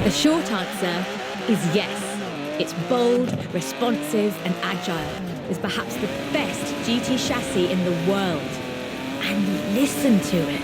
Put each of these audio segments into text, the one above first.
The short answer is yes. It's bold, responsive, and agile. It's perhaps the best GT chassis in the world. And listen to it.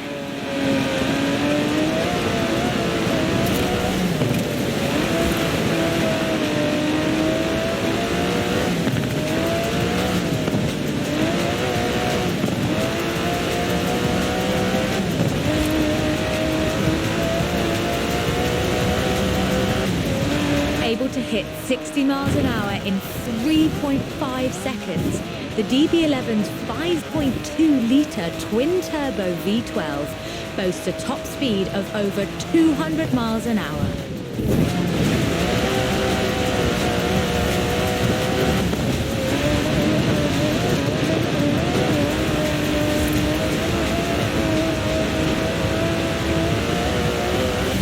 Able to hit 60 miles an hour in 3.5 seconds, the DB11's 5.2-litre twin-turbo V12 boasts a top speed of over 200 miles an hour.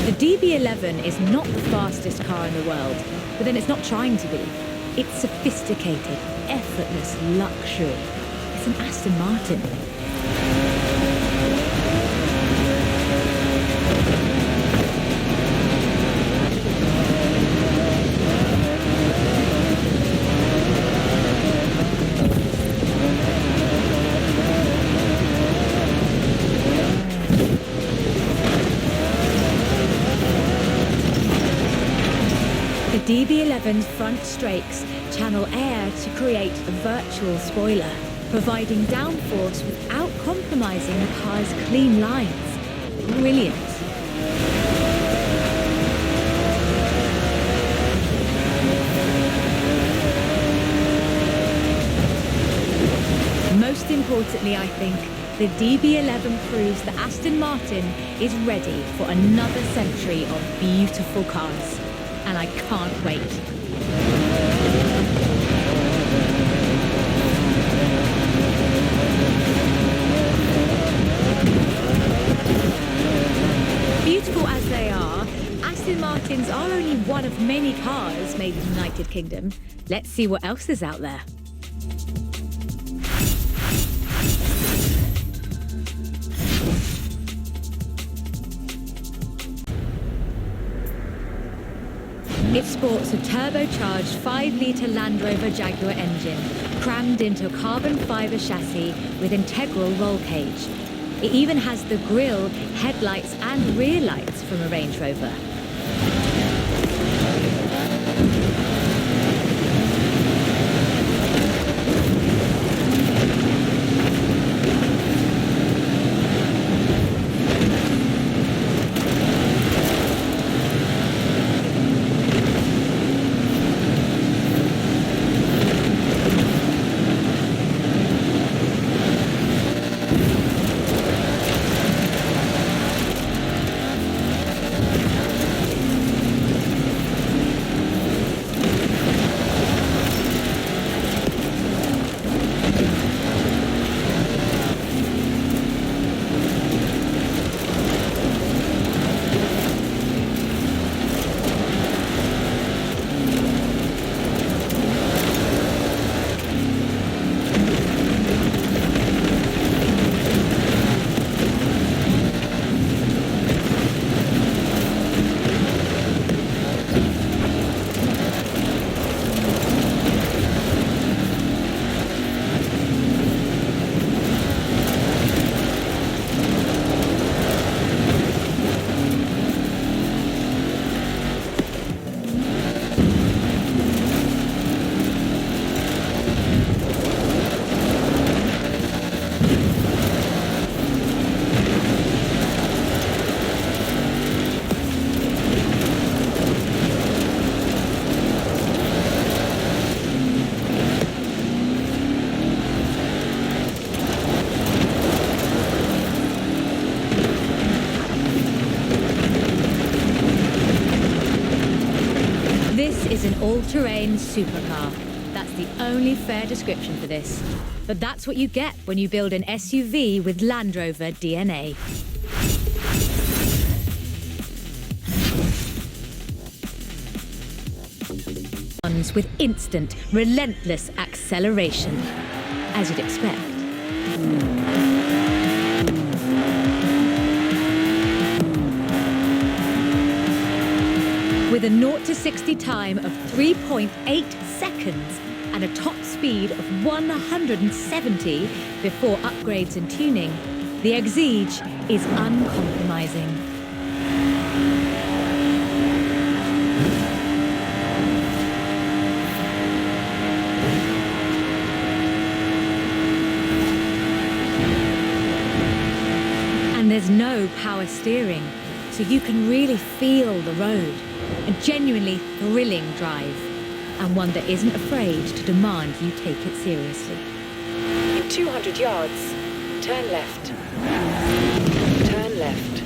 The DB11 is not the fastest car in the world, but then it's not trying to be. It's sophisticated, effortless luxury. It's an Aston Martin. The DB11's front strakes channel air to create a virtual spoiler, providing downforce without compromising the car's clean lines. Brilliant. Most importantly, I think, the DB11 proves that Aston Martin is ready for another century of beautiful cars. And I can't wait. Beautiful as they are, Aston Martins are only one of many cars made in the United Kingdom. Let's see what else is out there. It sports a turbocharged 5-litre Land Rover Jaguar engine, crammed into a carbon fibre chassis with integral roll cage. It even has the grille, headlights and rear lights from a Range Rover. Is an all-terrain supercar. That's the only fair description for this. But that's what you get when you build an SUV with Land Rover DNA. With instant, relentless acceleration, as you'd expect. With a 0 to 60 time of 3.8 seconds and a top speed of 170 before upgrades and tuning, the Exige is uncompromising. And there's no power steering, so you can really feel the road. A genuinely thrilling drive, and one that isn't afraid to demand you take it seriously. In 200 yards, turn left. Turn left.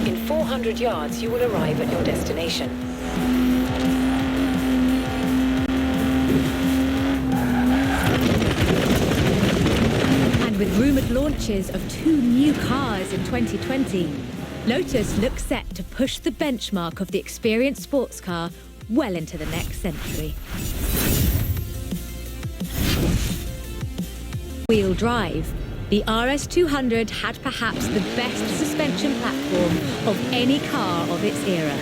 In 400 yards, you will arrive at your destination. And with rumoured launches of 2 new cars in 2020, Lotus looks set to push the benchmark of the experienced sports car well into the next century. Wheel drive, the RS200 had perhaps the best suspension platform of any car of its era.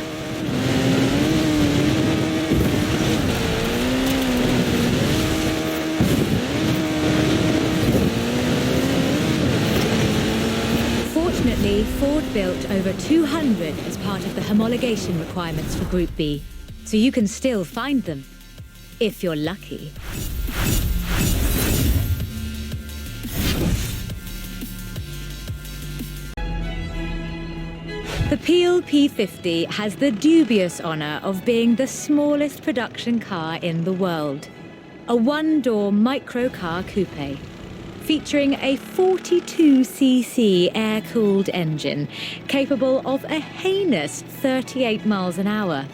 Fortunately, Ford built over 200 as part of the homologation requirements for Group B, so you can still find them, if you're lucky. The Peel P50 has the dubious honour of being the smallest production car in the world. A one-door microcar coupe, featuring a 42cc air-cooled engine capable of a heinous 38 miles an hour.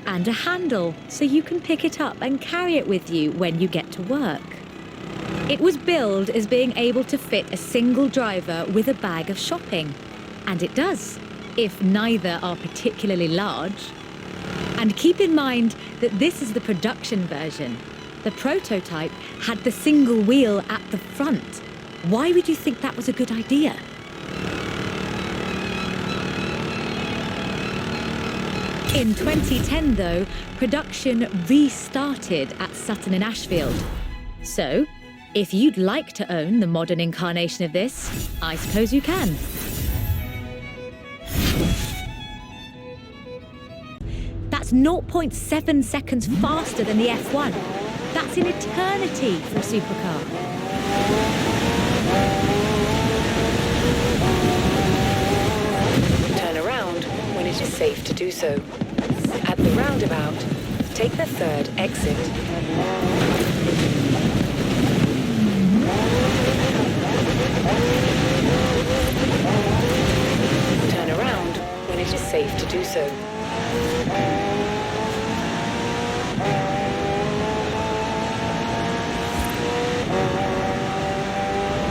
And a handle so you can pick it up and carry it with you when you get to work. It was billed as being able to fit a single driver with a bag of shopping. And it does, if neither are particularly large. And keep in mind that this is the production version. The prototype had the single wheel at the front. Why would you think that was a good idea? In 2010, though, production restarted at Sutton in Ashfield. So, if you'd like to own the modern incarnation of this, I suppose you can. That's 0.7 seconds faster than the F1. That's an eternity for a supercar. Turn around when it is safe to do so. At the roundabout, take the third exit. Turn around when it is safe to do so.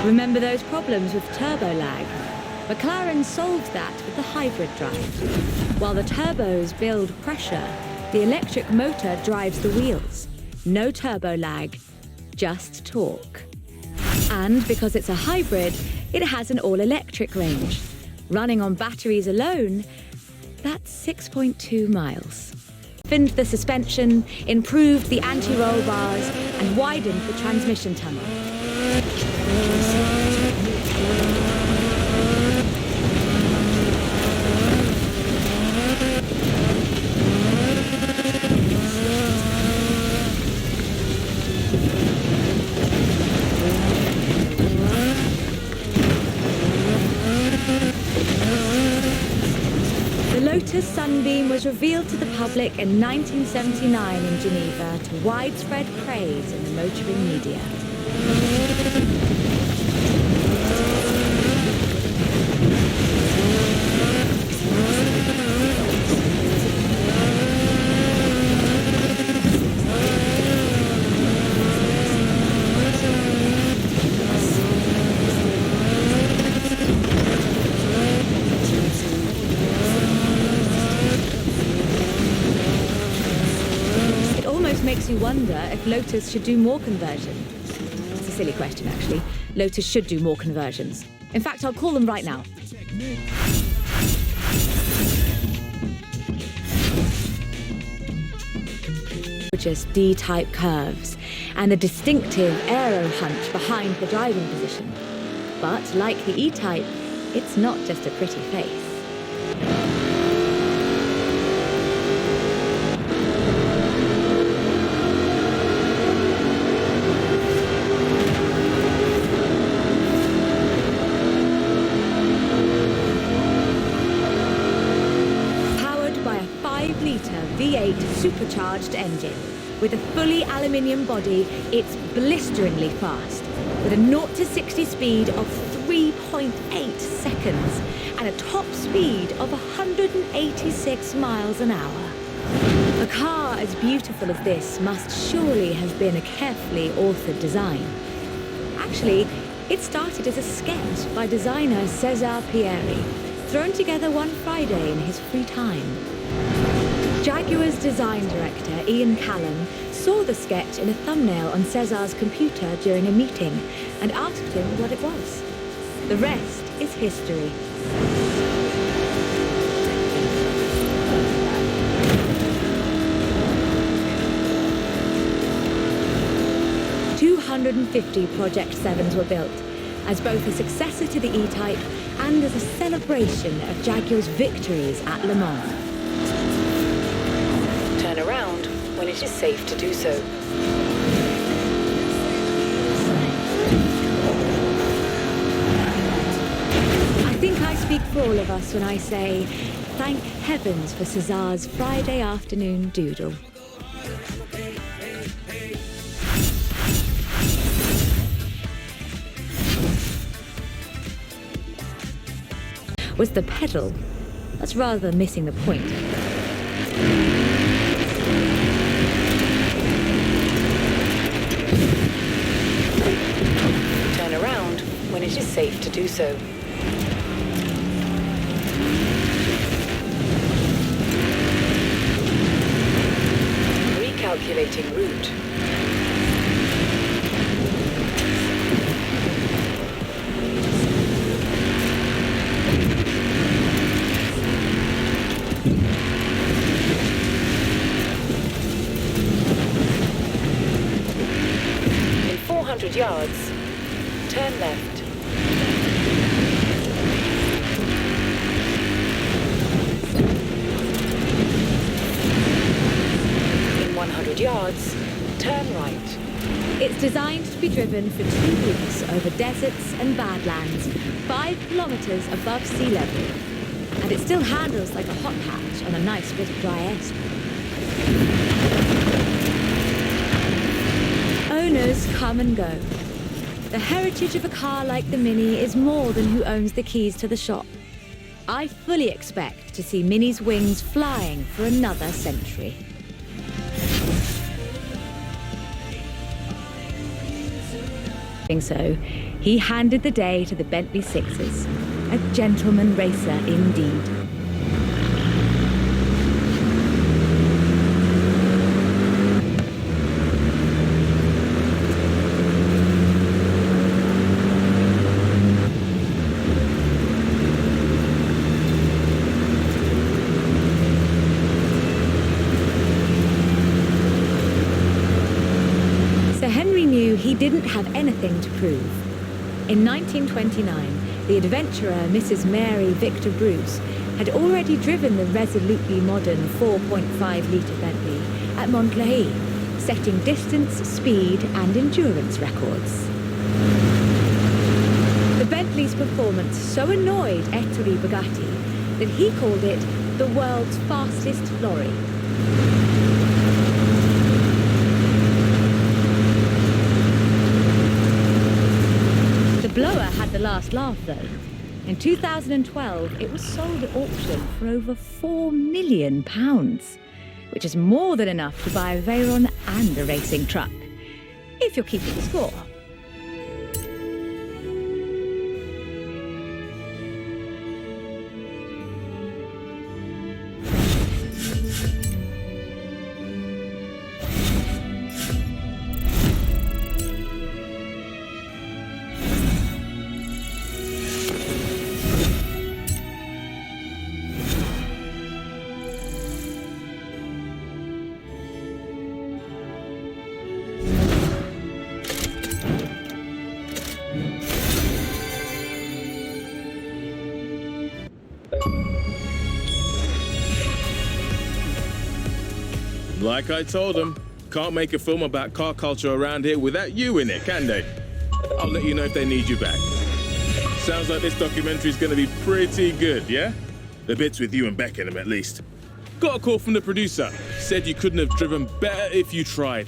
Remember those problems with turbo lag? McLaren solved that with the hybrid drive. While the turbos build pressure, the electric motor drives the wheels. No turbo lag, just torque. And because it's a hybrid, it has an all-electric range. Running on batteries alone, that's 6.2 miles. Thinned the suspension, improved the anti-roll bars, and widened the transmission tunnel. The Lotus Sunbeam was revealed to the public in 1979 in Geneva to widespread praise in the motoring media. makes you wonder if Lotus should do more conversion. It's a silly question, actually. Lotus should do more conversions. In fact, I'll call them right now. Just D-type curves and the distinctive aero hunch behind the driving position. But like the E-type, it's not just a pretty face. Powered by a 5-litre V8 supercharged engine, with a fully aluminium body, it's blisteringly fast, with a 0 to 60 speed of 3.8 seconds and a top speed of 186 miles an hour. A car as beautiful as this must surely have been a carefully authored design. Actually, it started as a sketch by designer Cesar Pieri, thrown together one Friday in his free time. Jaguar's design director, Ian Callum, saw the sketch in a thumbnail on Cesar's computer during a meeting and asked him what it was. The rest is history. "250 Project 7s were built, as both a successor to the E-Type and as a celebration of Jaguar's victories at Le Mans. Turn around when it is safe to do so. I think I speak for all of us when I say, thank heavens for Cesar's Friday afternoon doodle. Was the pedal? That's rather missing the point. Turn around when it is safe to do so. Recalculating route. In 400 yards, turn left. In 100 yards, turn right. It's designed to be driven for 2 weeks over deserts and badlands, 5 kilometers above sea level. And it still handles like a hot hatch on a nice bit of dry airspace. Owners come and go. The heritage of a car like the Mini is more than who owns the keys to the shop. I fully expect to see Mini's wings flying for another century. So, he handed the day to the Bentley Sixes. A gentleman racer indeed. He didn't have anything to prove. In 1929, the adventurer Mrs. Mary Victor Bruce had already driven the resolutely modern 4.5-litre Bentley at Montlhéry, setting distance, speed and endurance records. The Bentley's performance so annoyed Ettore Bugatti that he called it the world's fastest lorry. The blower had the last laugh, though. In 2012, it was sold at auction for over £4 million, which is more than enough to buy a Veyron and a racing truck, if you're keeping score. Like I told them, can't make a film about car culture around here without you in it, can they? I'll let you know if they need you back. Sounds like this documentary's gonna be pretty good, yeah? The bits with you and Beck in them, at least. Got a call from the producer. Said you couldn't have driven better if you tried.